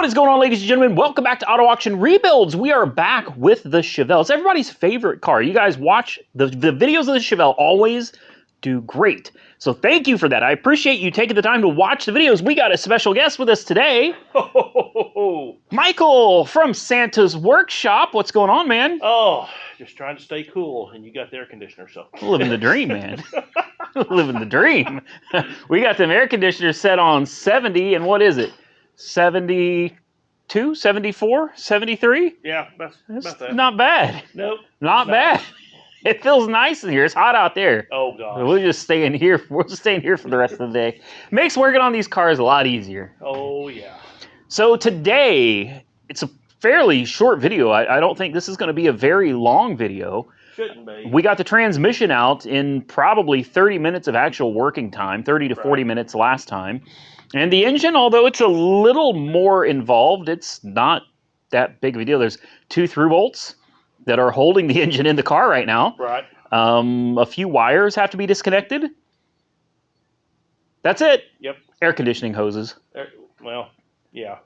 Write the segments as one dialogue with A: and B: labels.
A: What is going on, ladies and gentlemen? Welcome back to Auto Auction Rebuilds. We are back with the Chevelle. It's everybody's favorite car. You guys watch the videos of the Chevelle, always do great. So thank you for that. I appreciate you taking the time to watch the videos. We got a special guest with us today. Michael from Santa's Workshop. What's going on, man?
B: Oh, just trying to stay cool, and you got the air conditioner, so.
A: Living the dream, man. Living the dream. We got them air conditioners set on 70, and what is it? 72, 74, 73?
B: Yeah, that's about that.
A: Not bad.
B: Nope.
A: Not bad. It feels nice in here. It's hot out there.
B: Oh, gosh.
A: We'll just stay in here. We're just staying here for the rest of the day. Makes working on these cars a lot easier.
B: Oh, yeah.
A: So today, it's a fairly short video. I don't think this is going to be a very long video.
B: Shouldn't be.
A: We got the transmission out in probably 30 minutes of actual working time, 30 to 40 minutes last time. And the engine, although it's a little more involved, it's not that big of a deal. There's 2 through bolts that are holding the engine in the car right now.
B: Right.
A: A few wires have to be disconnected. That's it.
B: Yep.
A: Air conditioning hoses.
B: Well, yeah.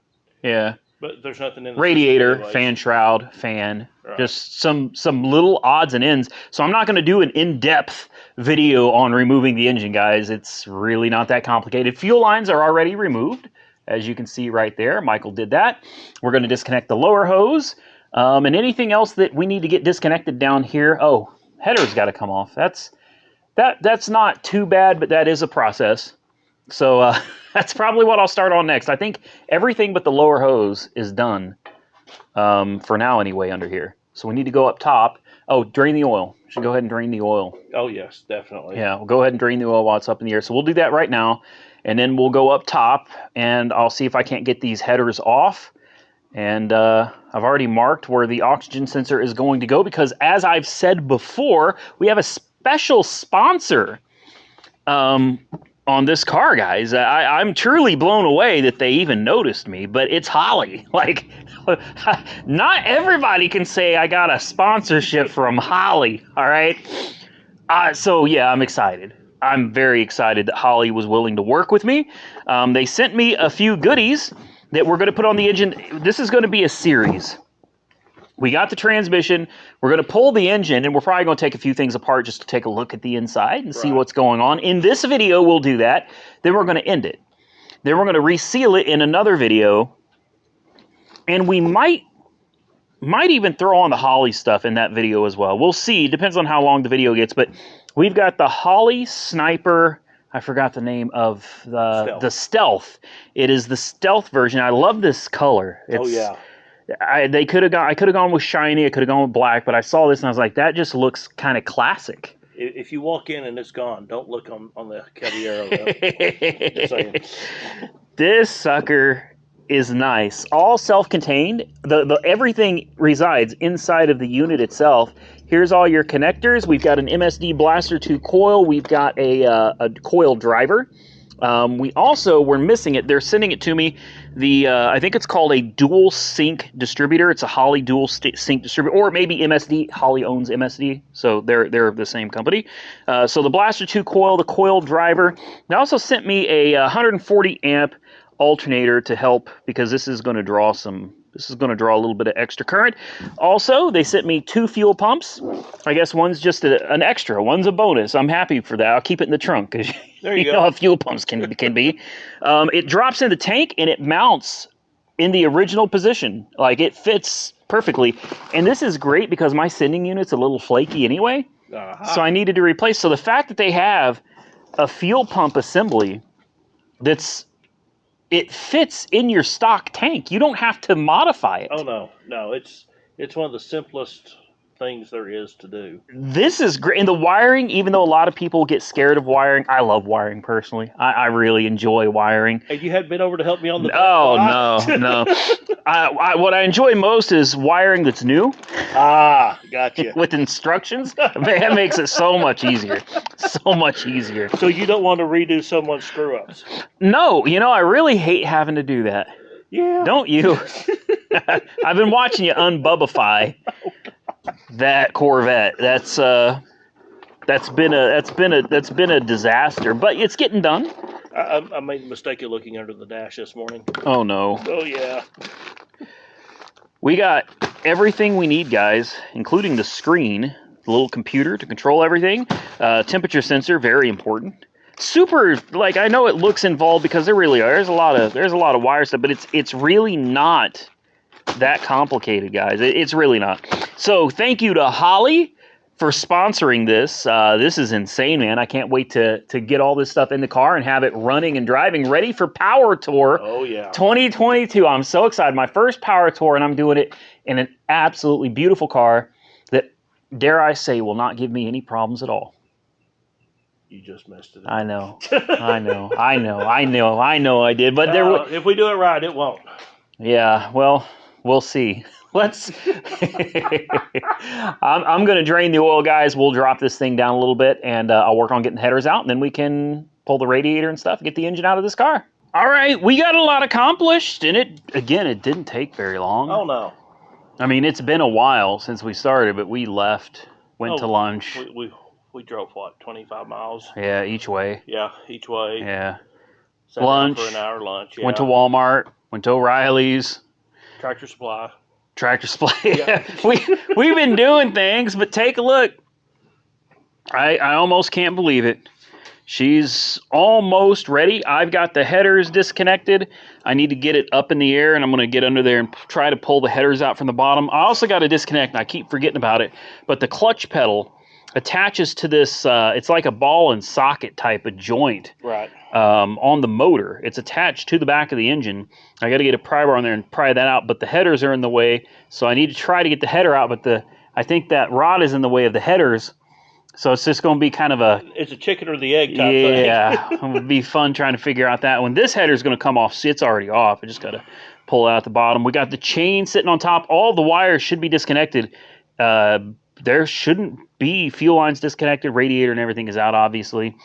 A: Yeah.
B: But there's nothing in the
A: Radiator,
B: system
A: fan shroud, fan,
B: Right.
A: just some little odds and ends. So I'm not going to do an in-depth video on removing the engine, guys. It's really not that complicated. Fuel lines are already removed, as you can see right there. Michael did that. We're going to disconnect the lower hose, and anything else that we need to get disconnected down here. Oh, header's got to come off. That's not too bad, but that is a process. So that's probably what I'll start on next. I think everything but the lower hose is done for now anyway under here. So we need to go up top. Oh, drain the oil. Should go ahead and drain the oil.
B: Oh, yes, definitely.
A: Yeah, we'll go ahead and drain the oil while it's up in the air. So we'll do that right now. And then we'll go up top, and I'll see if I can't get these headers off. And I've already marked where the oxygen sensor is going to go because, as I've said before, we have a special sponsor on this car, guys. I'm truly blown away that they even noticed me, but it's Holley. Like, not everybody can say I got a sponsorship from Holley, all right? So, yeah, I'm excited. I'm very excited that Holley was willing to work with me. They sent me a few goodies that we're going to put on the engine. This is going to be a series. We got the transmission, we're going to pull the engine, and we're probably going to take a few things apart just to take a look at the inside and see what's going on. In this video, we'll do that. Then we're going to end it. Then we're going to reseal it in another video. And we might even throw on the Holley stuff in that video as well. We'll see. Depends on how long the video gets. But we've got the Holley Sniper. I forgot the name of the Stealth. It is the Stealth version. I love this color.
B: Oh, yeah.
A: I could have gone with shiny. I could have gone with black, but I saw this and I was like, that just looks kind of classic.
B: If you walk in and it's gone, don't look on the Caballero. Just saying.
A: This sucker is nice. All self-contained. The everything resides inside of the unit itself. Here's all your connectors. We've got an MSD Blaster 2 coil. We've got a coil driver. We're missing it. They're sending it to me. I think it's called a dual sync distributor. It's a Holley dual sync distributor, or maybe MSD. Holley owns MSD, so they're the same company. So the Blaster 2 coil, the coil driver. They also sent me a 140 amp alternator to help because this is going to draw a little bit of extra current. Also, they sent me 2 fuel pumps. I guess one's just an extra. One's a bonus. I'm happy for that. I'll keep it in the trunk because you know how fuel pumps can be. It drops in the tank and it mounts in the original position. Like, it fits perfectly. And this is great because my sending unit's a little flaky anyway. So I needed to replace. So the fact that they have a fuel pump assembly it fits in your stock tank. You don't have to modify it.
B: Oh, no. It's one of the simplest things there is to do.
A: This is great. And the wiring, even though a lot of people get scared of wiring, I love wiring personally. I really enjoy wiring.
B: Hey, you hadn't been over to help me on the...
A: No. What I enjoy most is wiring that's new.
B: Gotcha.
A: With instructions. That makes it so much easier. So much easier.
B: So you don't want to redo someone's screw-ups?
A: No, I really hate having to do that.
B: Yeah.
A: Don't you? I've been watching you unbubbify that Corvette. That's been a disaster, but it's getting done.
B: I made the mistake of looking under the dash this morning.
A: Oh, no.
B: Oh, yeah.
A: We got everything we need, guys, including the screen, the little computer to control everything, temperature sensor, very important. Super, like, I know it looks involved because there really are. There's a lot of wire stuff, but it's really not that complicated, guys. It's really not. So thank you to Holly for sponsoring this. This is insane, man. I can't wait to get all this stuff in the car and have it running and driving, ready for Power Tour.
B: Oh, yeah.
A: 2022. I'm so excited. My first Power Tour, and I'm doing it in an absolutely beautiful car that, dare I say, will not give me any problems at all.
B: You just messed it up.
A: I know. I did. But
B: if we do it right, it won't.
A: Yeah, well, we'll see. Let's. I'm going to drain the oil, guys. We'll drop this thing down a little bit, and I'll work on getting the headers out, and then we can pull the radiator and stuff, get the engine out of this car. All right, we got a lot accomplished, and it didn't take very long.
B: Oh, no.
A: I mean, it's been a while since we started, but we left, went to lunch.
B: We drove, what, 25 miles?
A: Yeah, each way.
B: Yeah, each way.
A: Yeah.
B: Sat
A: Lunch.
B: down for an hour lunch. Yeah.
A: Went to Walmart. Went to O'Reilly's.
B: Tractor Supply.
A: Yeah. We've been doing things, but take a look. I almost can't believe it. She's almost ready. I've got the headers disconnected. I need to get it up in the air, and I'm going to get under there and try to pull the headers out from the bottom. I also got to disconnect, and I keep forgetting about it, but the clutch pedal attaches to this, it's like a ball and socket type of joint.
B: Right.
A: On the motor. It's attached to the back of the engine. I got to get a pry bar on there and pry that out, but the headers are in the way, so I need to try to get the header out, but I think that rod is in the way of the headers, so it's just going to be kind of
B: it's a chicken or the egg type thing.
A: Yeah, it would be fun trying to figure out that one. This header is going to come off. See, it's already off. I just got to pull it out the bottom. We got the chain sitting on top. All the wires should be disconnected. There shouldn't be fuel lines disconnected. Radiator and everything is out, obviously.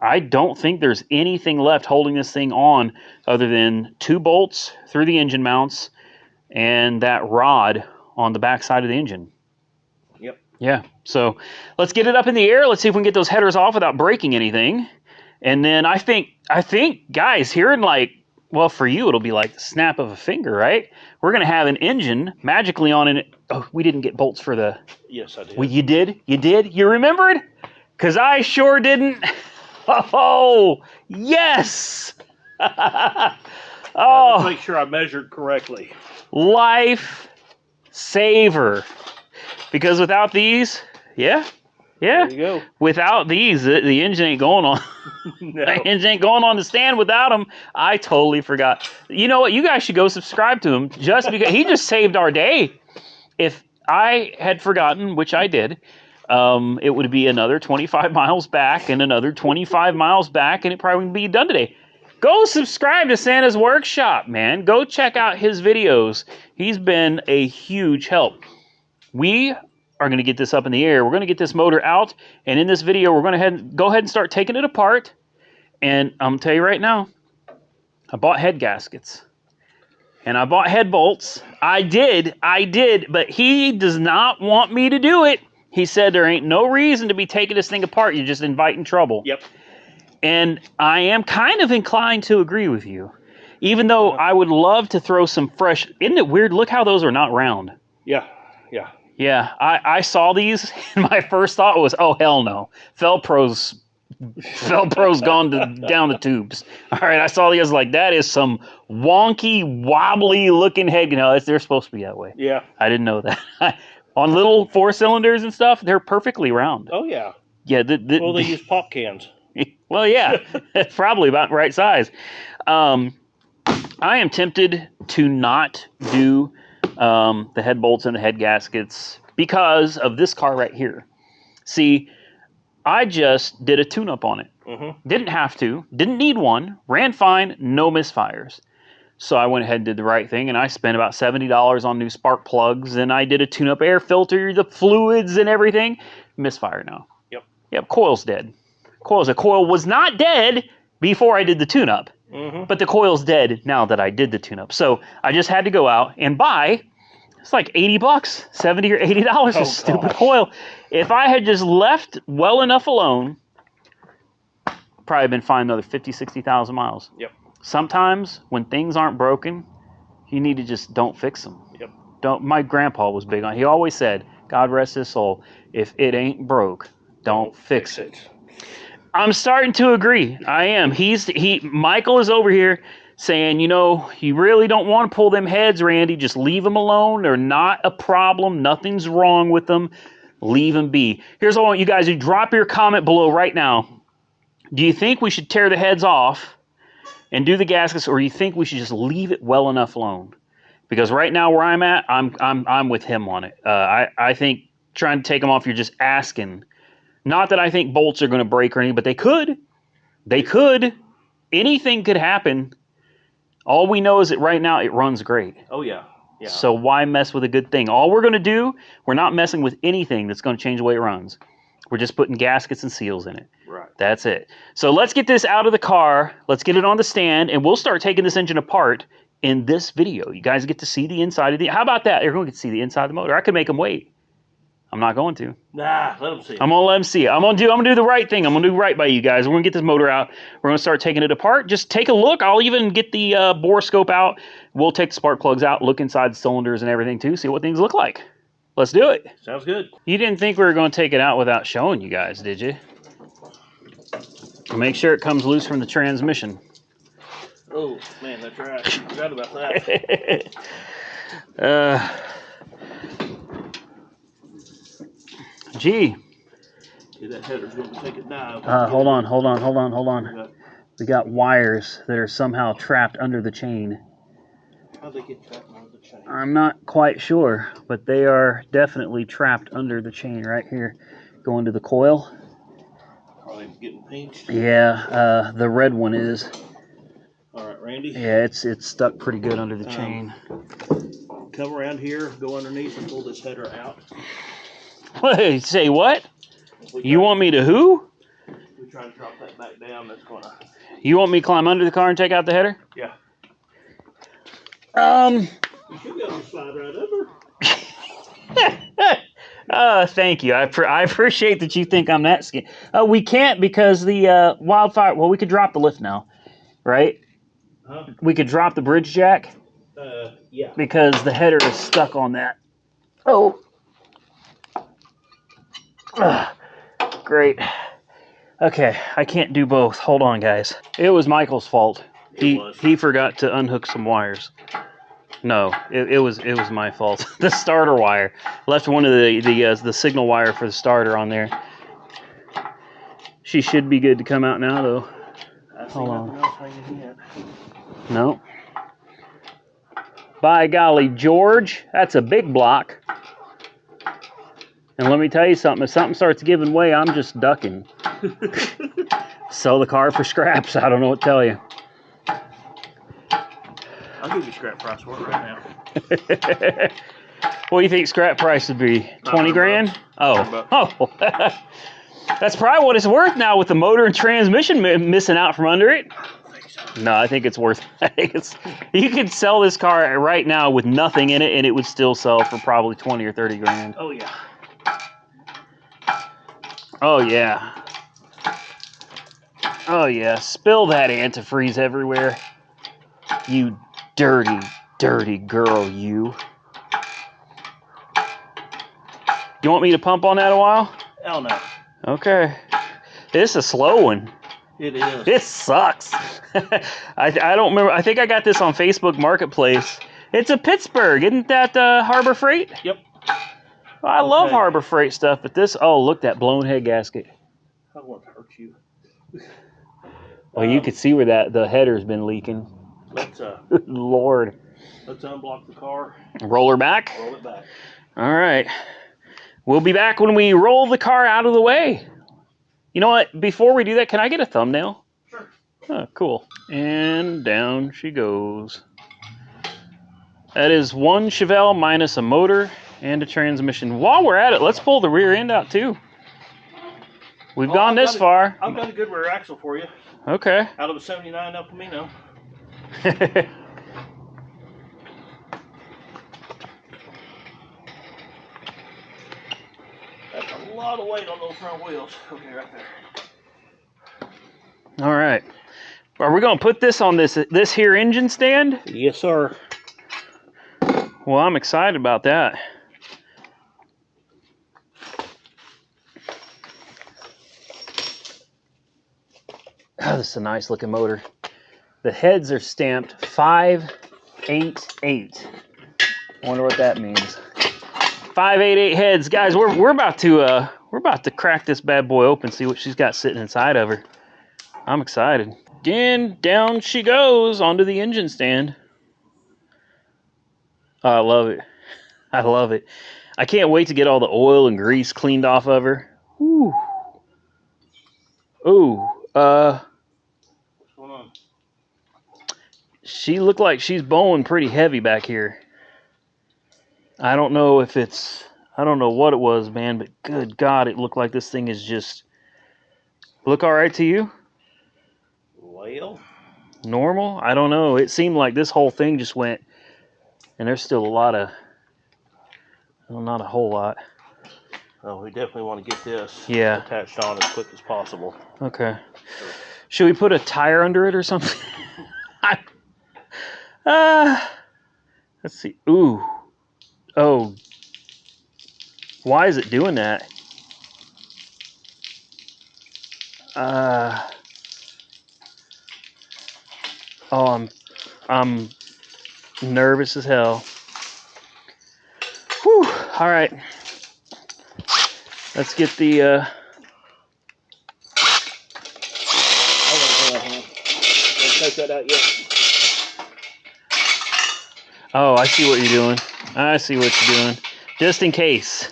A: I don't think there's anything left holding this thing on other than 2 bolts through the engine mounts and that rod on the back side of the engine.
B: Yep.
A: Yeah. So let's get it up in the air. Let's see if we can get those headers off without breaking anything. And then I think, guys, here in for you, it'll be like the snap of a finger, right? We're going to have an engine magically on it. Oh, we didn't get bolts for the...
B: Yes, I did.
A: Well, you did? You did? You remembered? Because I sure didn't. Oh, yes!
B: Let's make sure I measured correctly.
A: Life saver. Because without these, yeah.
B: There you go.
A: Without these, the engine ain't going on.
B: No.
A: The engine ain't going on the stand without them. I totally forgot. You know what? You guys should go subscribe to him just because he just saved our day. If I had forgotten, which I did, it would be another 25 miles back and another 25 miles back, and it probably wouldn't be done today. Go subscribe to Santa's Workshop, man. Go check out his videos. He's been a huge help. We are going to get this up in the air. We're going to get this motor out, and in this video, we're going to go ahead and start taking it apart. And I'm going to tell you right now, I bought head gaskets. And I bought head bolts. I did, but he does not want me to do it. He said there ain't no reason to be taking this thing apart. You're just inviting trouble.
B: Yep.
A: And I am kind of inclined to agree with you. Even though I would love to throw some fresh... Isn't it weird? Look how those are not round.
B: Yeah.
A: Yeah, I saw these, and my first thought was, oh, hell no. Felpro's gone down the tubes. All right, I saw these like, that is some wonky, wobbly-looking head. They're supposed to be that way.
B: Yeah.
A: I didn't know that. On little 4-cylinders and stuff, they're perfectly round.
B: Oh, yeah.
A: Yeah.
B: Well, they use pop cans.
A: Well, yeah. That's probably about the right size. I am tempted to not do the head bolts and the head gaskets because of this car right here. See, I just did a tune-up on it. Mm-hmm. Didn't have to. Didn't need one. Ran fine. No misfires. So I went ahead and did the right thing, and I spent about $70 on new spark plugs, and I did a tune-up air filter, the fluids and everything. Misfire now. Yep, coil's dead. The coil was not dead before I did the tune-up, but the coil's dead now that I did the tune-up. So I just had to go out and buy, it's like $80, $70 or $80 a stupid coil. If I had just left well enough alone, probably been fine another 50, 60,000 miles.
B: Yep.
A: Sometimes when things aren't broken, you need to just don't fix them.
B: Yep.
A: Don't. My grandpa was big on. He always said, "God rest his soul. If it ain't broke, don't fix it." I'm starting to agree. I am. Michael is over here saying, you really don't want to pull them heads, Randy. Just leave them alone. They're not a problem. Nothing's wrong with them. Leave them be. Here's what I want you guys to drop your comment below right now. Do you think we should tear the heads off and do the gaskets, or do you think we should just leave it well enough alone? Because right now where I'm at, I'm with him on it. I think trying to take them off, you're just asking. Not that I think bolts are going to break or anything, but they could. They could. Anything could happen. All we know is that right now it runs great.
B: Oh, yeah. Yeah.
A: So why mess with a good thing? All we're going to do, we're not messing with anything that's going to change the way it runs. We're just putting gaskets and seals in it.
B: Right.
A: That's it. So let's get this out of the car. Let's get it on the stand, and we'll start taking this engine apart in this video. You guys get to see the inside of the... How about that? Everyone can see the inside of the motor. I could make them wait. I'm not going to.
B: Nah, let them see it.
A: I'm gonna let them see it. I'm gonna do the right thing. I'm gonna do right by you guys. We're gonna get this motor out. We're gonna start taking it apart. Just take a look. I'll even get the Boroscope out. We'll take the spark plugs out, look inside the cylinders and everything too, see what things look like. Let's do it.
B: Sounds good.
A: You didn't think we were gonna take it out without showing you guys, did you? Make sure it comes loose from the transmission.
B: Oh man, that's right. I forgot about that.
A: Gee.
B: See, that header's going to take a dive.
A: Hold on. We got wires that are somehow trapped under the chain.
B: How'd they get trapped under the chain?
A: I'm not quite sure, but they are definitely trapped under the chain right here. Going to the coil.
B: Are they getting pinched?
A: Yeah, the red one is.
B: All right, Randy.
A: Yeah, it's stuck pretty good under the chain.
B: Come around here, go underneath and pull this header out.
A: Wait, say what? You want me to who?
B: We try to drop that back down. That's gonna.
A: You want me to climb under the car and take out the header?
B: Yeah.
A: You
B: should be able to slide right over.
A: Thank you. I appreciate that you think I'm that scared. We can't because the wildfire. Well, we could drop the lift now, right?
B: Huh?
A: We could drop the bridge jack.
B: Yeah.
A: Because the header is stuck on that. Oh. Great. Okay, I can't do both. Hold on, guys. It was Michael's fault. He forgot to unhook some wires. No, it was my fault. The starter wire. Left one of the signal wire for the starter on there. She should be good to come out now, though. Hold on. No. By golly, George, that's a big block. And let me tell you something, if something starts giving way, I'm just ducking. Sell the car for scraps. I don't know what to tell you.
B: I'll give you scrap price for it right now.
A: What do you think scrap price would be? 20 grand? Oh. That's probably what it's worth now with the motor and transmission missing out from under it. No, I think it's worth it. You could sell this car right now with nothing in it, and it would still sell for probably 20 or 30 grand.
B: Oh, yeah.
A: Oh, yeah. Oh, yeah. Spill that antifreeze everywhere. You dirty, dirty girl, you. You want me to pump on that a while?
B: Hell no.
A: Okay. This is a slow one.
B: It is.
A: It sucks. I don't remember. I think I got this on Facebook Marketplace. It's a Pittsburgh. Isn't that Harbor Freight?
B: Yep.
A: I love Harbor Freight stuff, but this... Oh, look, that blown head gasket.
B: I won't hurt you.
A: Well, you could see where the header's been leaking.
B: Let's
A: Lord.
B: Let's unblock the car.
A: Roll her back?
B: Roll it back.
A: All right. We'll be back when we roll the car out of the way. You know what? Before we do that, can I get a thumbnail?
B: Sure.
A: Oh, cool. And down she goes. That is one Chevelle minus a motor and a transmission. While we're at it, let's pull the rear end out too. We've gone this far.
B: I've got a good rear axle for you.
A: Okay.
B: Out of a 79 El Camino. That's a lot of weight on those front wheels. Okay, right there.
A: All right. Are we going to put this on this here engine stand?
B: Yes, sir.
A: Well, I'm excited about that. Oh, this is a nice looking motor. The heads are stamped 588. I wonder what that means. 588 heads, guys. We're about to crack this bad boy open, see what she's got sitting inside of her. I'm excited. Again, down she goes onto the engine stand. Oh, I love it. I love it. I can't wait to get all the oil and grease cleaned off of her. Ooh. Ooh.
B: What's going on?
A: She looked like she's bowing pretty heavy back here. I don't know if it's... I don't know what it was, man, but good God, it looked like this thing is just... Look all right to you?
B: Well...
A: Normal? I don't know. It seemed like this whole thing just went... And there's still a lot of... Well, not a whole lot.
B: Oh, we definitely want to get this attached on as quick as possible.
A: Okay. Should we put a tire under it or something? Let's see. Ooh. Oh. Why is it doing that? Oh, I'm nervous as hell. Whew. All right. Let's get the
B: Don't take that out yet.
A: Oh, I see what you're doing. I see what you're doing. Just in case.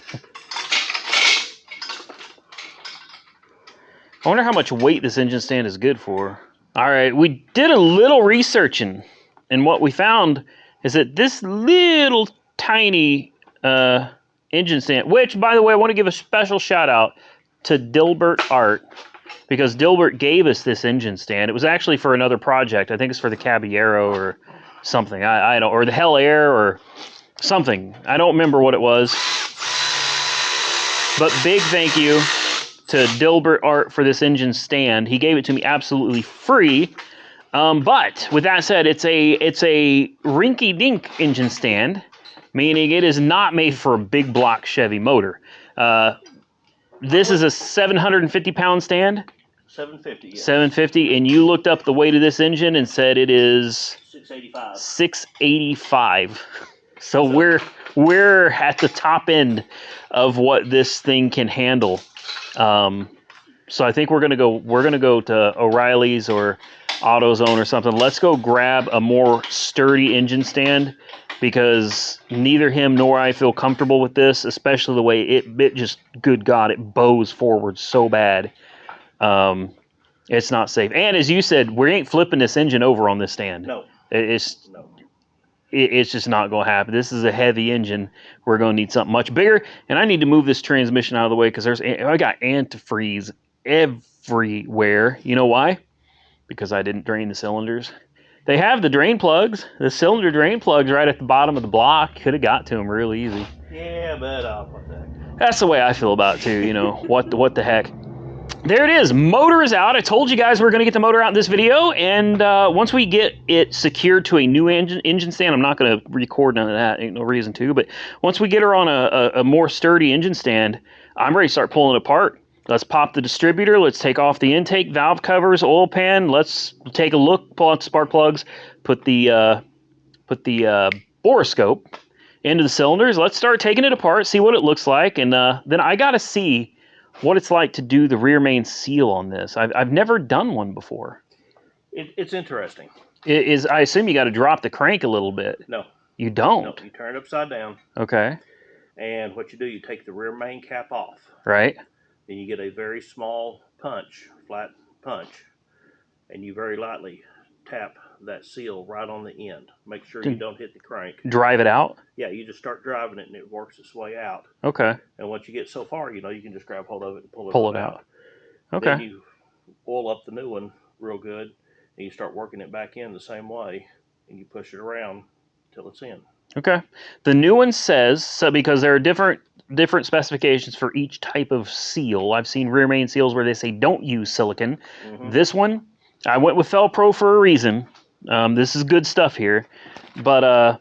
A: I wonder how much weight this engine stand is good for. All right, we did a little researching, and what we found is that this little tiny engine stand, which, by the way, I want to give a special shout out to Dilbert Art, because Dilbert gave us this engine stand. It was actually for another project. I think it's for the Caballero or something. I don't, or the Hell Air or something. I don't remember what it was. But big thank you to Dilbert Art for this engine stand. He gave it to me absolutely free. But with that said, it's a rinky-dink engine stand, meaning it is not made for a big block Chevy motor. This is a 750-pound stand.
B: 750. Yeah.
A: 750, and you looked up the weight of this engine and said it is
B: 685.
A: 685. So we're at the top end of what this thing can handle. So I think we're gonna go to O'Reilly's or AutoZone or something. Let's go grab a more sturdy engine stand, because neither him nor I feel comfortable with this, especially the way it just, good God, it bows forward so bad. It's not safe. And as you said, we ain't flipping this engine over on this stand.
B: No.
A: It's just not going to happen. This is a heavy engine. We're going to need something much bigger. And I need to move this transmission out of the way, because I got antifreeze everywhere. You know why? Because I didn't drain the cylinders. They have the drain plugs, the cylinder drain plugs right at the bottom of the block. Could have got to them real easy.
B: Yeah, but what the heck?
A: That's the way I feel about it too. You know, what the heck. There it is. Motor is out. I told you guys we're going to get the motor out in this video, and once we get it secured to a new engine stand, I'm not going to record none of that. Ain't no reason to. But once we get her on a more sturdy engine stand, I'm ready to start pulling it apart. Let's pop the distributor. Let's take off the intake, valve covers, oil pan. Let's take a look, pull out the spark plugs, put the Boroscope into the cylinders. Let's start taking it apart, see what it looks like, and then I got to see what it's like to do the rear main seal on this. I've never done one before.
B: It's interesting.
A: I assume you got to drop the crank a little bit.
B: No.
A: You don't?
B: No, you turn it upside down.
A: Okay.
B: And what you do, you take the rear main cap off.
A: Right.
B: Then you get a very small punch, flat punch, and you very lightly tap that seal right on the end. Make sure you don't hit the crank.
A: Drive it out?
B: Yeah, you just start driving it and it works its way out.
A: Okay.
B: And once you get so far, you can just grab hold of it and
A: pull it out. Okay.
B: Then you oil up the new one real good, and you start working it back in the same way, and you push it around till it's in.
A: Okay. The new one says, so because there are different specifications for each type of seal. I've seen rear main seals where they say don't use silicon. Mm-hmm. This one I went with Felpro for a reason. This is good stuff here. But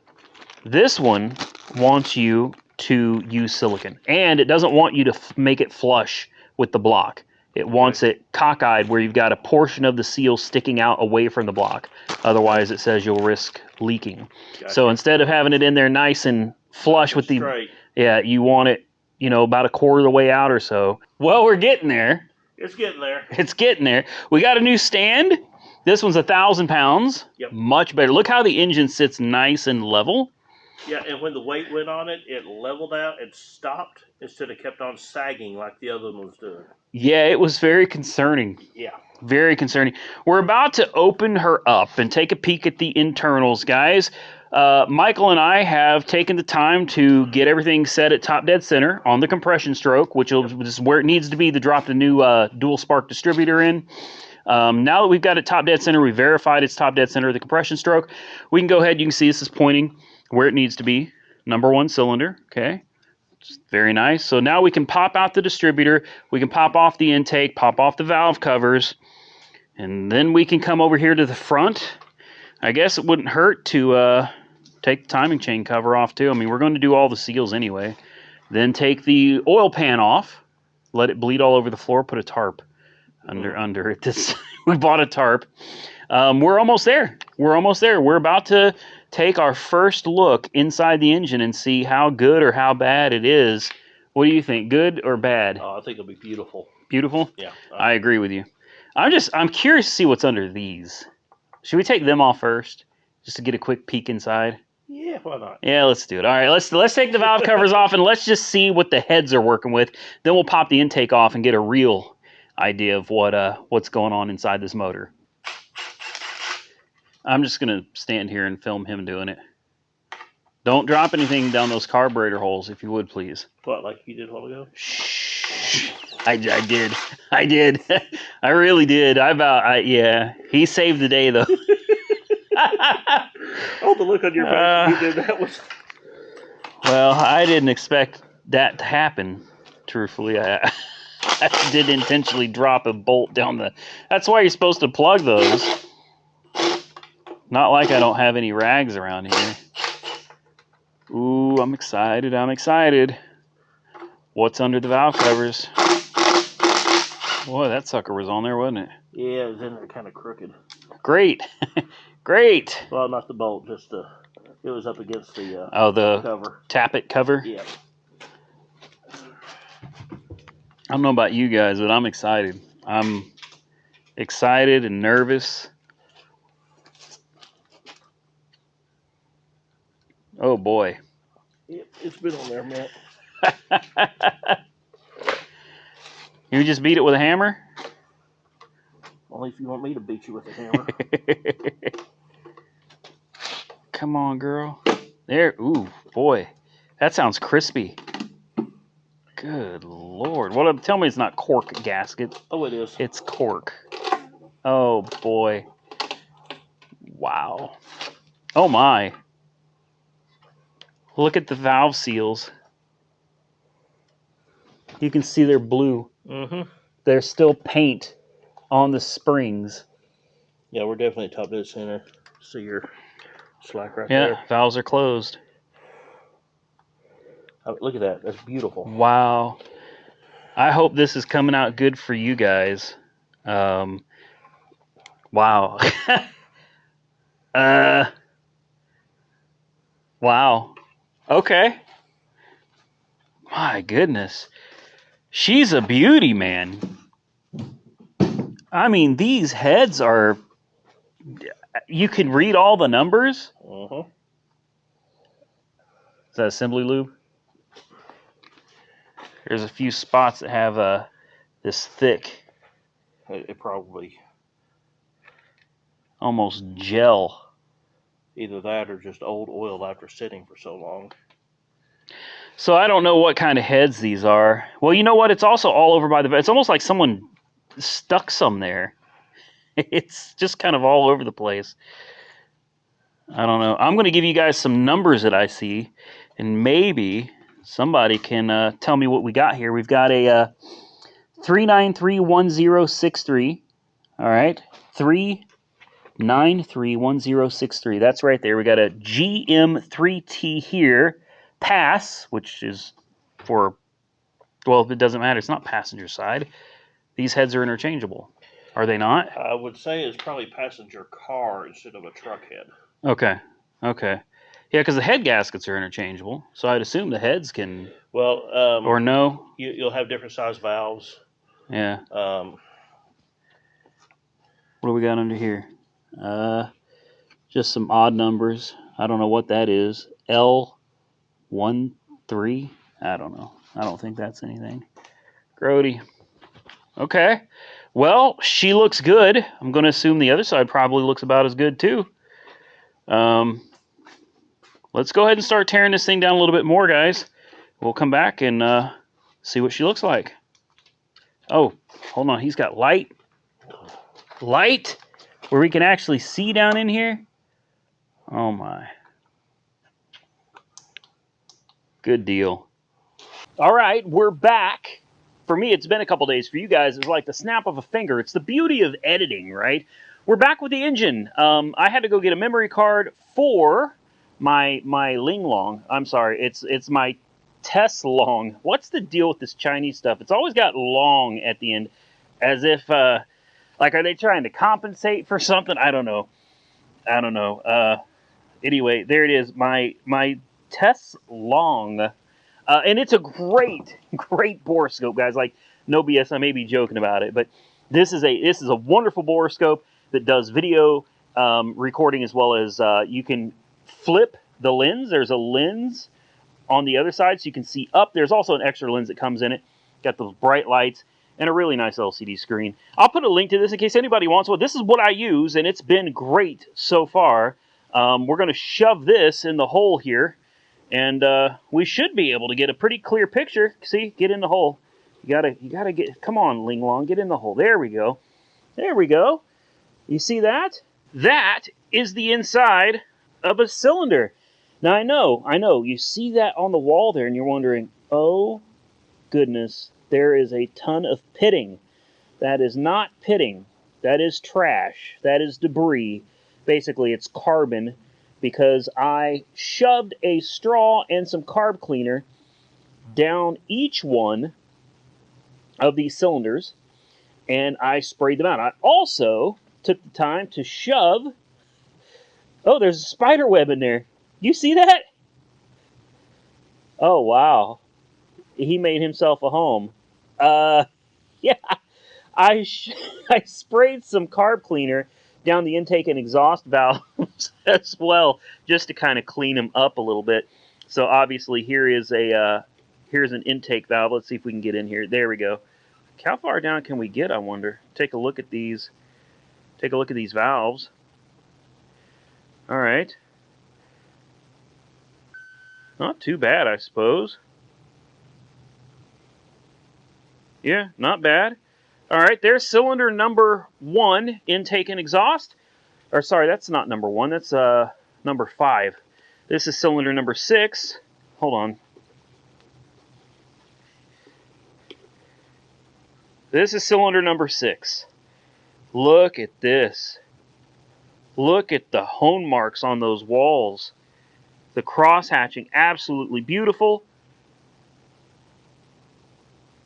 A: this one wants you to use silicon. And it doesn't want you to make it flush with the block. It wants it cockeyed where you've got a portion of the seal sticking out away from the block. Otherwise, it says you'll risk leaking.
B: Gotcha.
A: So instead of having it in there nice and flush with the...
B: Straight.
A: Yeah, you want it, about a quarter of the way out or so. Well, we're getting there.
B: It's getting there.
A: It's getting there. We got a new stand. This one's 1,000 pounds.
B: Yep.
A: Much better. Look how the engine sits nice and level.
B: Yeah, and when the weight went on it, it leveled out and stopped instead of kept on sagging like the other one was doing.
A: Yeah, it was very concerning.
B: Yeah.
A: Very concerning. We're about to open her up and take a peek at the internals, guys. Michael and I have taken the time to get everything set at top dead center on the compression stroke, which is where it needs to be to drop the new dual spark distributor in. Now that we've got it top dead center, we verified it's top dead center of the compression stroke. We can go ahead. You can see this is pointing where it needs to be. Number 1 cylinder. Okay. Very nice. So now we can pop out the distributor. We can pop off the intake, pop off the valve covers. And then we can come over here to the front. I guess it wouldn't hurt to take the timing chain cover off too. I mean, we're going to do all the seals anyway. Then take the oil pan off. Let it bleed all over the floor. Put a tarp under it. We bought a tarp. We're almost there. We're about to take our first look inside the engine and see how good or how bad it is. What do you think? Good or bad?
B: Oh, I think it'll be beautiful.
A: Beautiful?
B: Yeah.
A: I agree with you. I'm curious to see what's under these. Should we take them off first, just to get a quick peek inside?
B: Yeah, why not?
A: Yeah, let's do it. All right, let's take the valve covers off and let's just see what the heads are working with. Then we'll pop the intake off and get a real idea of what's going on inside this motor. I'm just gonna stand here and film him doing it. Don't drop anything down those carburetor holes, if you would, please.
B: What, like you did a while ago?
A: Shh. I did. I really did. Yeah. He saved the day, though.
B: Oh, the look on your face you did that was...
A: Well, I didn't expect that to happen, truthfully. I did intentionally drop a bolt down the... That's why you're supposed to plug those. Not like I don't have any rags around here. Ooh, I'm excited. What's under the valve covers? Boy, that sucker was on there, wasn't it?
B: Yeah, it was in there kind of crooked.
A: Great. Great.
B: Well, not the bolt, just it was up against the
A: the
B: cover.
A: Tappet cover?
B: Yeah.
A: I don't know about you guys, but I'm excited. I'm excited and nervous. Oh, boy.
B: It's been on there, man.
A: You just beat it with a hammer?
B: Only if you want me to beat you with a hammer.
A: Come on, girl. There. Ooh, boy. That sounds crispy. Good Lord. Well, tell me it's not cork gasket.
B: Oh, it is.
A: It's cork. Oh, boy. Wow. Oh, my. Look at the valve seals. You can see they're blue.
B: Mm-hmm.
A: There's still paint on the springs.
B: Yeah, we're definitely top dead center. See your slack right there.
A: Yeah, valves are closed.
B: Oh, look at that. That's beautiful.
A: Wow. I hope this is coming out good for you guys. Wow. Wow. Okay. My goodness. She's a beauty, man. I mean, these heads are... You can read all the numbers?
B: Uh-huh.
A: Is that assembly lube? There's a few spots that have this thick...
B: It probably...
A: almost gel.
B: Either that or just old oil after sitting for so long.
A: So I don't know what kind of heads these are. Well, you know what? It's also all over by the... It's almost like someone stuck some there. It's just kind of all over the place. I don't know. I'm going to give you guys some numbers that I see, and maybe somebody can tell me what we got here. We've got a 3931063. All right, 3931063. That's right there. We got a GM3T here. Pass, which is for, well, it doesn't matter. It's not passenger side. These heads are interchangeable. Are they not?
B: I would say it's probably passenger car instead of a truck head.
A: Okay. Okay. Yeah, because the head gaskets are interchangeable, so I'd assume the heads can.
B: Well,
A: Or no.
B: You'll have different size valves.
A: Yeah.
B: Um,
A: What do we got under here? Just some odd numbers. I don't know what that is. L13. I don't know. I don't think that's anything. Grody. Okay. Well, she looks good. I'm going to assume the other side probably looks about as good too. Let's go ahead and start tearing this thing down a little bit more, guys. We'll come back and see what she looks like. Oh, hold on. He's got light. Light? Where we can actually see down in here? Oh, my. Good deal. All right, we're back. For me, it's been a couple days. For you guys, it's like the snap of a finger. It's the beauty of editing, right? We're back with the engine. I had to go get a memory card for my Ling Long. I'm sorry, it's my Tess Long. What's the deal with this Chinese stuff? It's always got long at the end, as if like, are they trying to compensate for something? I don't know. Anyway, there it is. My Tess Long. And it's a great boroscope, guys. Like, no BS. I may be joking about it, but this is a wonderful boroscope that does video recording, as well as you can flip the lens. There's a lens on the other side, so you can see up. There's also an extra lens that comes in it. Got those bright lights and a really nice LCD screen. I'll put a link to this in case anybody wants one. This is what I use, and it's been great so far. We're going to shove this in the hole here. And we should be able to get a pretty clear picture. See, get in the hole. You gotta get. Come on, Ling Long, get in the hole. There we go. There we go. You see that? That is the inside of a cylinder. Now I know. You see that on the wall there, and you're wondering, oh goodness, there is a ton of pitting. That is not pitting. That is trash. That is debris. Basically, it's carbon, because I shoved a straw and some carb cleaner down each one of these cylinders, and I sprayed them out. I also took the time to shove... Oh, there's a spider web in there. You see that? Oh, wow. He made himself a home. Yeah. I sprayed some carb cleaner down the intake and exhaust valves as well, just to kind of clean them up a little bit. So obviously here's an intake valve. Let's see if we can get in here. There we go. How far down can we get, I wonder? Take a look at these. Take a look at these valves. All right. Not too bad, I suppose. Yeah, not bad. All right, there's cylinder number 1, intake and exhaust. Or sorry, that's not number 1. That's number 5. This is cylinder number 6. Hold on. This is cylinder number 6. Look at this. Look at the hone marks on those walls. The cross hatching, absolutely beautiful.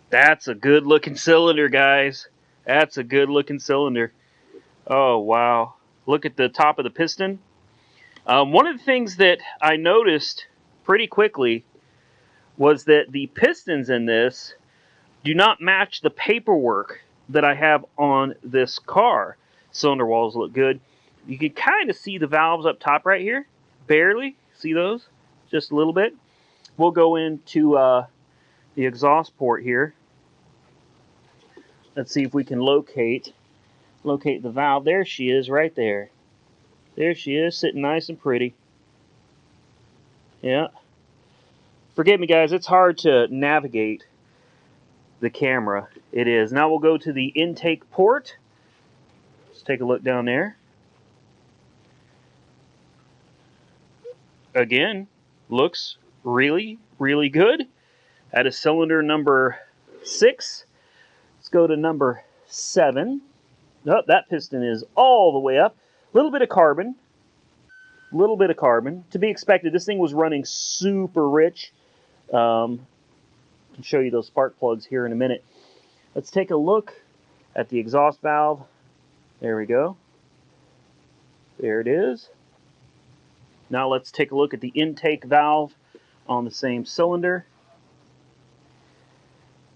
A: That's a good looking cylinder, guys. That's a good looking cylinder. Oh, wow. Look at the top of the piston. One of the things that I noticed pretty quickly was that the pistons in this do not match the paperwork that I have on this car. Cylinder walls look good. You can kind of see the valves up top right here. Barely. See those? Just a little bit. We'll go into the exhaust port here. Let's see if we can locate the valve. There she is right there. There she is, sitting nice and pretty. Yeah. Forgive me, guys. It's hard to navigate the camera. It is. Now we'll go to the intake port. Let's take a look down there. Again, looks really, really good. That is cylinder number 6. Let's go to number 7. Nope, that piston is all the way up. A little bit of carbon. Little bit of carbon. To be expected. This thing was running super rich. I can show you those spark plugs here in a minute. Let's take a look at the exhaust valve. There we go. There it is. Now let's take a look at the intake valve on the same cylinder.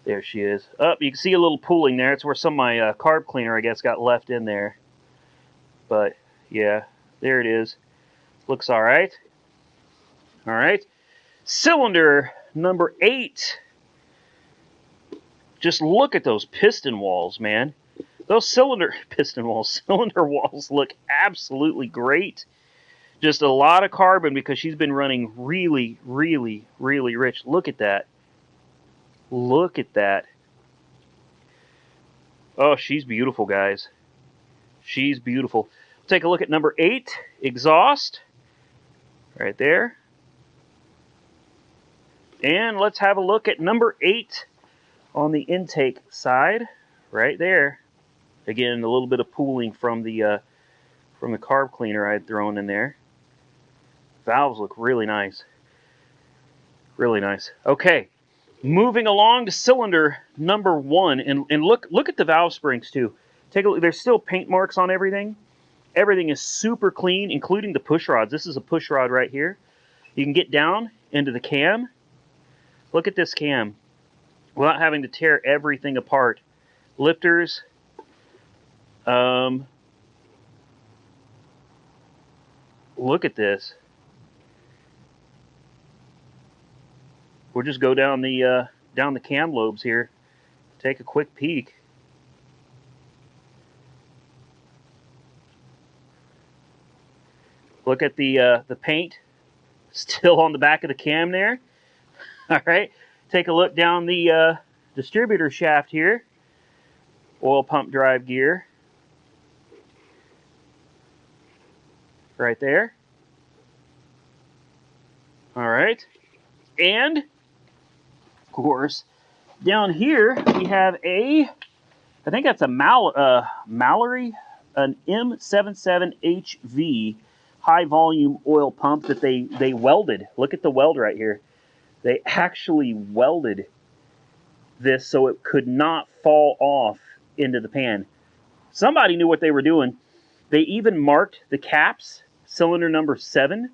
A: There she is. Oh, you can see a little pooling there. It's where some of my carb cleaner, I guess, got left in there. But, yeah, there it is. Looks all right. All right. Cylinder number 8. Just look at those piston walls, man. Those cylinder walls look absolutely great. Just a lot of carbon because she's been running really, really, really rich. Look at that. Look at that. Oh, she's beautiful, guys. She's beautiful. Take a look at number 8, exhaust. Right there. And let's have a look at number 8 on the intake side. Right there. Again, a little bit of pooling from the carb cleaner I had thrown in there. Valves look really nice. Really nice. Okay. Moving along to cylinder number 1, and look at the valve springs too. Take a look. There's still paint marks on everything. Everything is super clean, including the push rods. This is a push rod right here. You can get down into the cam. Look at this cam without having to tear everything apart. Lifters. Look at this. We'll just go down the cam lobes here. Take a quick peek. Look at the paint still on the back of the cam there. All right. Take a look down the distributor shaft here. Oil pump drive gear. Right there. All right. And, of course, down here we have I think that's a Mallory, an M77HV high volume oil pump that they welded. Look at the weld right here. They actually welded this so it could not fall off into the pan. Somebody knew what they were doing. They even marked the caps, cylinder number 7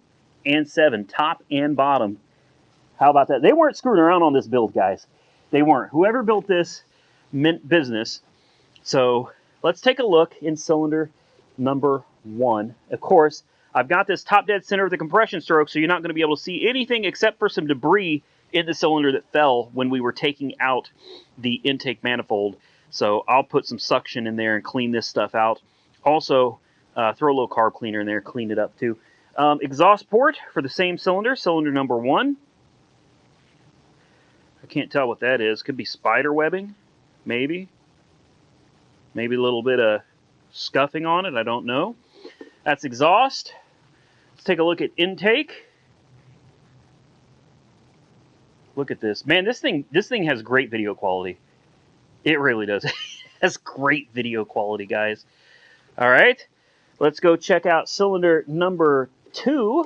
A: and 7, top and bottom. How about that? They weren't screwing around on this build, guys. They weren't. Whoever built this meant business. So let's take a look in cylinder number 1. Of course, I've got this top dead center of the compression stroke, so you're not going to be able to see anything except for some debris in the cylinder that fell when we were taking out the intake manifold. So I'll put some suction in there and clean this stuff out. Also, throw a little carb cleaner in there, clean it up too. Exhaust port for the same cylinder, cylinder number 1. I can't tell what that is. Could be spider webbing, maybe. Maybe a little bit of scuffing on it, I don't know. That's exhaust. Let's take a look at intake. Look at this. Man, this thing has great video quality. It really does. It has great video quality, guys. All right. Let's go check out cylinder number 2.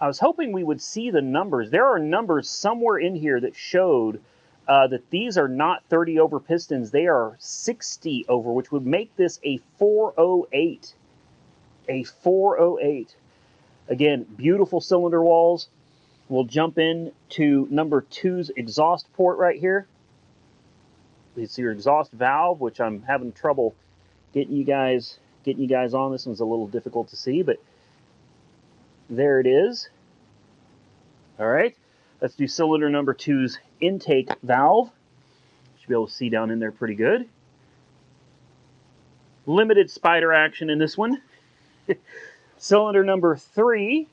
A: I was hoping we would see the numbers. There are numbers somewhere in here that showed that these are not 30 over pistons. They are 60 over, which would make this a 408. A 408. Again, beautiful cylinder walls. We'll jump in to number 2's exhaust port right here. It's your exhaust valve, which I'm having trouble getting you guys on. This one's a little difficult to see, but there it is. All right, let's do cylinder number 2's intake valve. Should be able to see down in there pretty good. Limited spider action in this one. Cylinder number 3.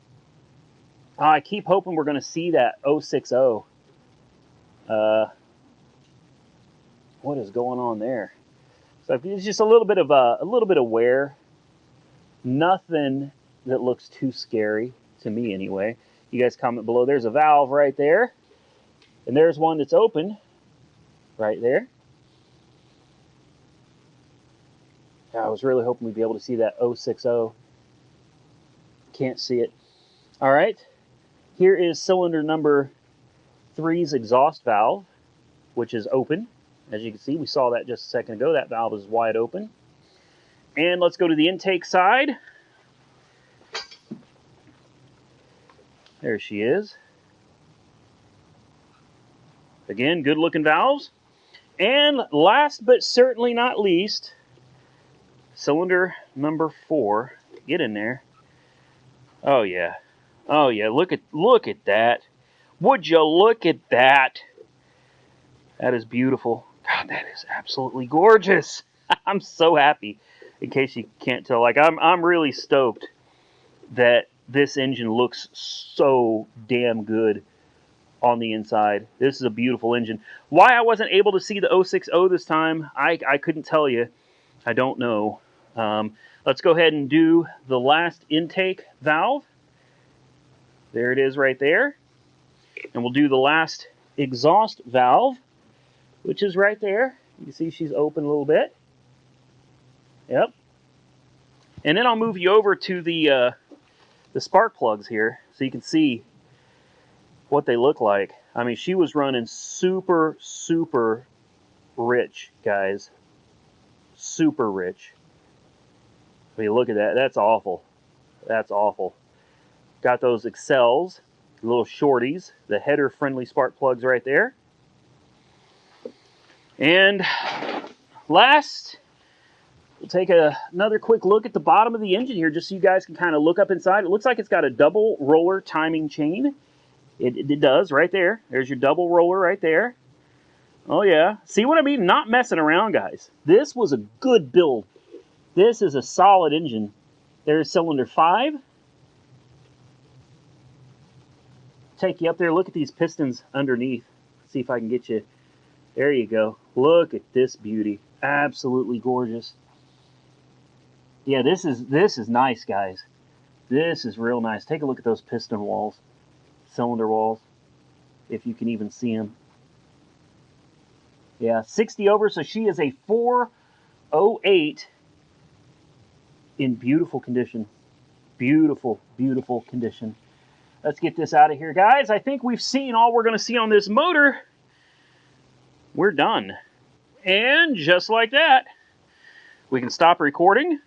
A: I keep hoping we're going to see that 060. What is going on there? So it's just a little bit of wear. Nothing that looks too scary to me, anyway. You guys comment below. There's a valve right there, and there's one that's open right there. I was really hoping we'd be able to see that 060. Can't see it. All right. Here is cylinder number 3's exhaust valve, which is open. As you can see, we saw that just a second ago. That valve is wide open. And let's go to the intake side. There she is. Again, good looking valves. And last but certainly not least, cylinder number 4. Get in there. Oh yeah. Oh yeah, look at that. Would you look at that? That is beautiful. God, that is absolutely gorgeous. I'm so happy. In case you can't tell, like I'm really stoked that this engine looks so damn good on the inside. This is a beautiful engine. Why I wasn't able to see the 060 this time, I couldn't tell you. I don't know. Let's go ahead and do the last intake valve. There it is right there. And we'll do the last exhaust valve, which is right there. You can see she's open a little bit. Yep. And then I'll move you over to the spark plugs here so you can see what they look like. I mean, she was running super, super rich, guys. Super rich. I mean, look at that. That's awful. That's awful. Got those Excels, little shorties, the header-friendly spark plugs right there. And last, we'll take another quick look at the bottom of the engine here just so you guys can kind of look up inside. It looks like it's got a double roller timing chain. It does right there. There's your double roller right there. Oh yeah. See what I mean? Not messing around, guys. This was a good build. This is a solid engine. There's cylinder 5. Take you up there. Look at these pistons underneath. See if I can get you. There you go. Look at this beauty. Absolutely gorgeous. Yeah, this is nice, guys. This is real nice. Take a look at those piston walls, cylinder walls, if you can even see them. Yeah, 60 over, so she is a 408 in beautiful condition. Beautiful, beautiful condition. Let's get this out of here, guys. I think we've seen all we're going to see on this motor. We're done. And just like that, we can stop recording.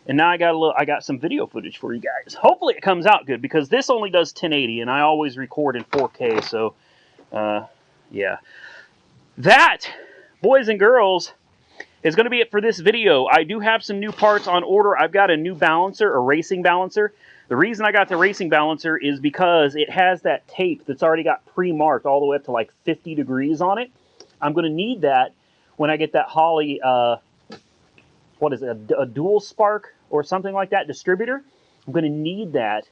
A: And now I got some video footage for you guys. Hopefully it comes out good because this only does 1080 and I always record in 4K. So, yeah. That, boys and girls, is going to be it for this video. I do have some new parts on order. I've got a new balancer, a racing balancer. The reason I got the racing balancer is because it has that tape that's already got pre-marked all the way up to like 50 degrees on it. I'm going to need that when I get that Holley, what is it, a dual spark or something like that distributor. I'm going to need that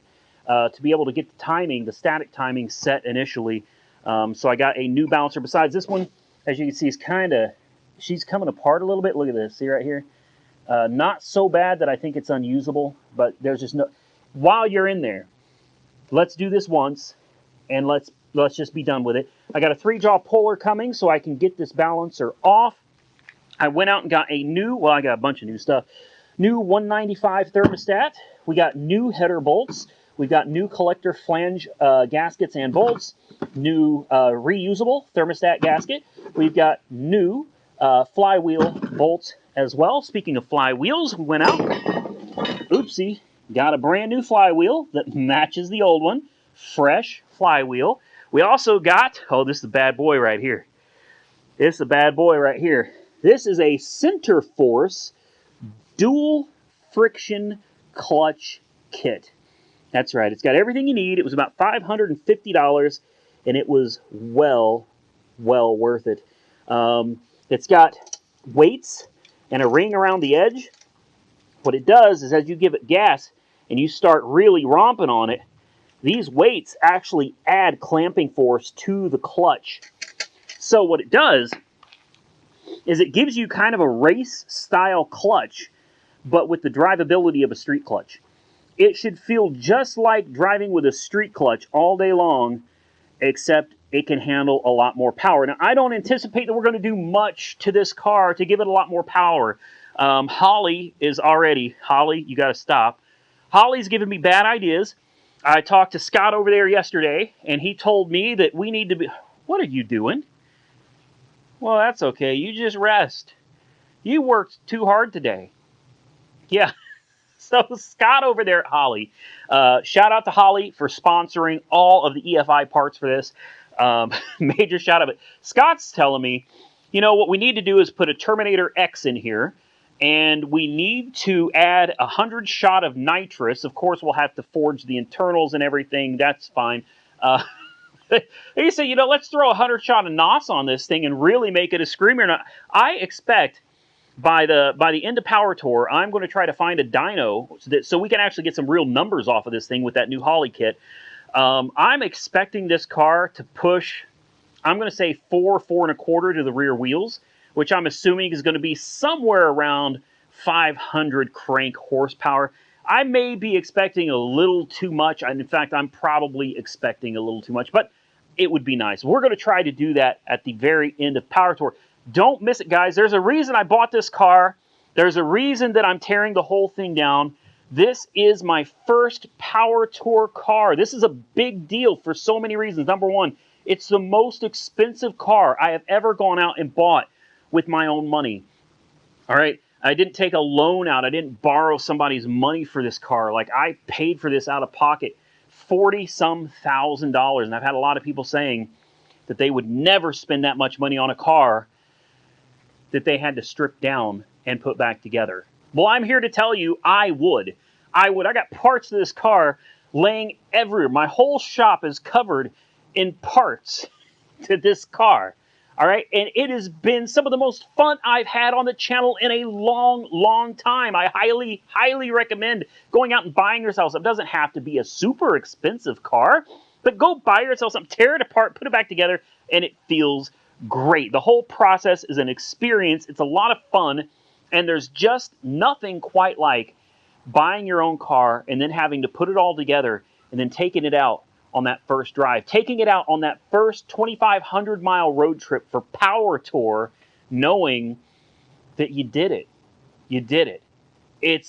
A: to be able to get the timing, the static timing set initially. So I got a new balancer. Besides this one, as you can see, is she's coming apart a little bit. Look at this, see right here? Not so bad that I think it's unusable, but there's just no... While you're in there, let's do this once, and let's just be done with it. I got a 3-jaw puller coming so I can get this balancer off. I went out and got a new, well, I got a bunch of new stuff. New 195 thermostat. We got new header bolts. We've got new collector flange gaskets and bolts. New reusable thermostat gasket. We've got new flywheel bolts as well. Speaking of flywheels, we went out. Oopsie. Got a brand new flywheel that matches the old one. Fresh flywheel. We also got, oh, this is the bad boy right here. This is the bad boy right here. This is a Center Force dual friction clutch kit. That's right. It's got everything you need. It was about $550, and it was well worth it. It's got weights and a ring around the edge. What it does is as you give it gas and you start really romping on it, these weights actually add clamping force to the clutch. So what it does is it gives you kind of a race-style clutch, but with the drivability of a street clutch. It should feel just like driving with a street clutch all day long, except it can handle a lot more power. Now, I don't anticipate that we're going to do much to this car to give it a lot more power. Holly, you got to stop. Holly's giving me bad ideas. I talked to Scott over there yesterday, and he told me that we need to be. What are you doing? Well, that's okay. You just rest. You worked too hard today. Yeah. So Scott over there at Holly, shout out to Holly for sponsoring all of the EFI parts for this. Major shout out. But Scott's telling me, what we need to do is put a Terminator X in here, and we need to add 100 shot of nitrous. Of course, we'll have to forge the internals and everything. That's fine. He said, let's throw 100 shot of NOS on this thing and really make it a screamer. I expect by the end of Power Tour, I'm going to try to find a dyno so we can actually get some real numbers off of this thing with that new Holly kit. I'm expecting this car to push, I'm going to say 4.25 to the rear wheels, which I'm assuming is going to be somewhere around 500 crank horsepower. I may be expecting a little too much. In fact, I'm probably expecting a little too much, but it would be nice. We're going to try to do that at the very end of Power Tour. Don't miss it, guys. There's a reason I bought this car. There's a reason that I'm tearing the whole thing down. This is my first Power Tour car. This is a big deal for so many reasons. Number one, it's the most expensive car I have ever gone out and bought with my own money. All right? I didn't take a loan out. I didn't borrow somebody's money for this car. Like, I paid for this out of pocket, $40-some thousand. And I've had a lot of people saying that they would never spend that much money on a car that they had to strip down and put back together. Well, I'm here to tell you I would. I got parts of this car laying everywhere. My whole shop is covered in parts to this car. All right? And it has been some of the most fun I've had on the channel in a long, long time. I highly, highly recommend going out and buying yourself something. It doesn't have to be a super expensive car, but go buy yourself something, tear it apart, put it back together, and it feels great. The whole process is an experience. It's a lot of fun, and there's just nothing quite like buying your own car and then having to put it all together and then taking it out on that first drive, taking it out on that first 2,500-mile road trip for Power Tour, knowing that you did it. You did it.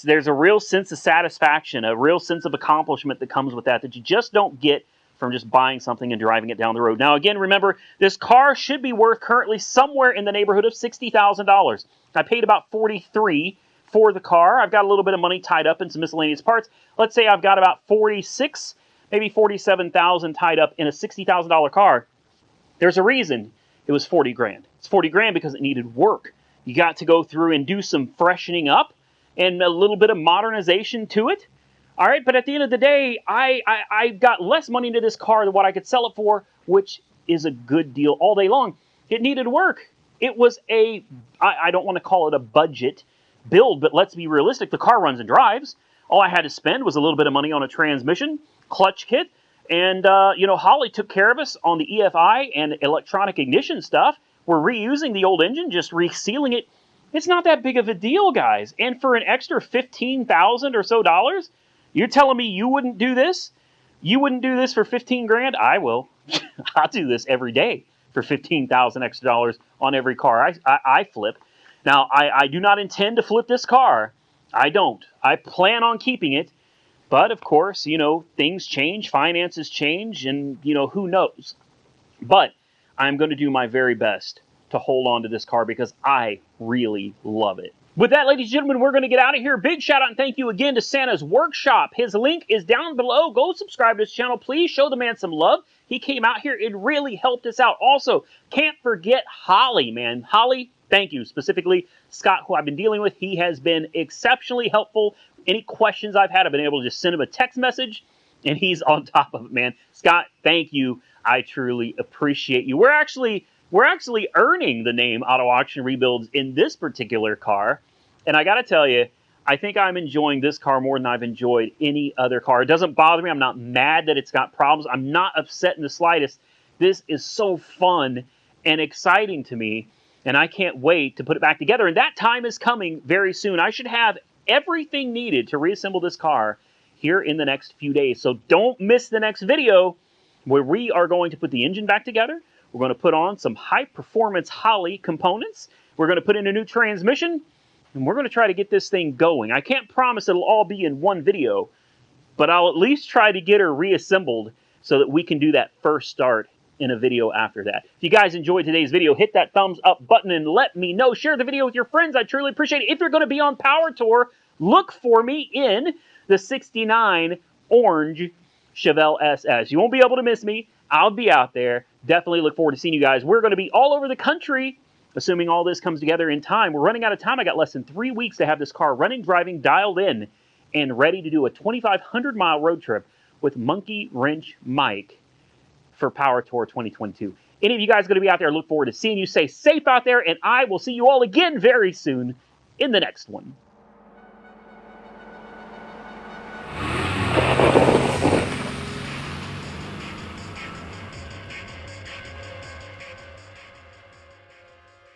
A: There's a real sense of satisfaction, a real sense of accomplishment that comes with that you just don't get from just buying something and driving it down the road. Now, again, remember, this car should be worth currently somewhere in the neighborhood of $60,000. I paid about $43,000 for the car. I've got a little bit of money tied up in some miscellaneous parts. Let's say I've got about $46,000, maybe $47,000 tied up in a $60,000 car. There's a reason it was $40,000. It's $40,000 because it needed work. You got to go through and do some freshening up and a little bit of modernization to it. All right, but at the end of the day, I got less money into this car than what I could sell it for, which is a good deal all day long. It needed work. It was I don't want to call it a budget build, but let's be realistic. The car runs and drives. All I had to spend was a little bit of money on a transmission, clutch kit, and, Holly took care of us on the EFI and electronic ignition stuff. We're reusing the old engine, just resealing it. It's not that big of a deal, guys. And for an extra $15,000 or so dollars, you're telling me you wouldn't do this? You wouldn't do this for $15,000? I will. I'll do this every day for $15,000 extra dollars on every car I flip. Now, I do not intend to flip this car. I don't. I plan on keeping it. But, of course, things change, finances change, and, who knows. But I'm going to do my very best to hold on to this car because I really love it. With that, ladies and gentlemen, we're going to get out of here. Big shout out and thank you again to Santa's Workshop. His link is down below. Go subscribe to his channel. Please show the man some love. He came out here. It really helped us out. Also, can't forget Holly, man. Holly, thank you. Specifically, Scott, who I've been dealing with. He has been exceptionally helpful. Any questions I've had, I've been able to just send him a text message, and he's on top of it, man. Scott, thank you. I truly appreciate you. We're actually earning the name Auto Auction Rebuilds in this particular car. And I got to tell you, I think I'm enjoying this car more than I've enjoyed any other car. It doesn't bother me. I'm not mad that it's got problems. I'm not upset in the slightest. This is so fun and exciting to me, and I can't wait to put it back together. And that time is coming very soon. I should have everything needed to reassemble this car here in the next few days. So don't miss the next video where we are going to put the engine back together. We're going to put on some high-performance Holly components. We're going to put in a new transmission. And we're going to try to get this thing going. I can't promise it'll all be in one video, but I'll at least try to get her reassembled so that we can do that first start in a video after that. If you guys enjoyed today's video, hit that thumbs up button and let me know. Share the video with your friends. I truly appreciate it. If you're going to be on Power Tour, look for me in the 69 orange Chevelle SS. You won't be able to miss me. I'll be out there. Definitely look forward to seeing you guys. We're going to be all over the country, assuming all this comes together in time. We're running out of time. I got less than 3 weeks to have this car running, driving, dialed in, and ready to do a 2,500-mile road trip with Monkey Wrench Mike for Power Tour 2022. Any of you guys going to be out there, look forward to seeing you. Stay safe out there, and I will see you all again very soon in the next one.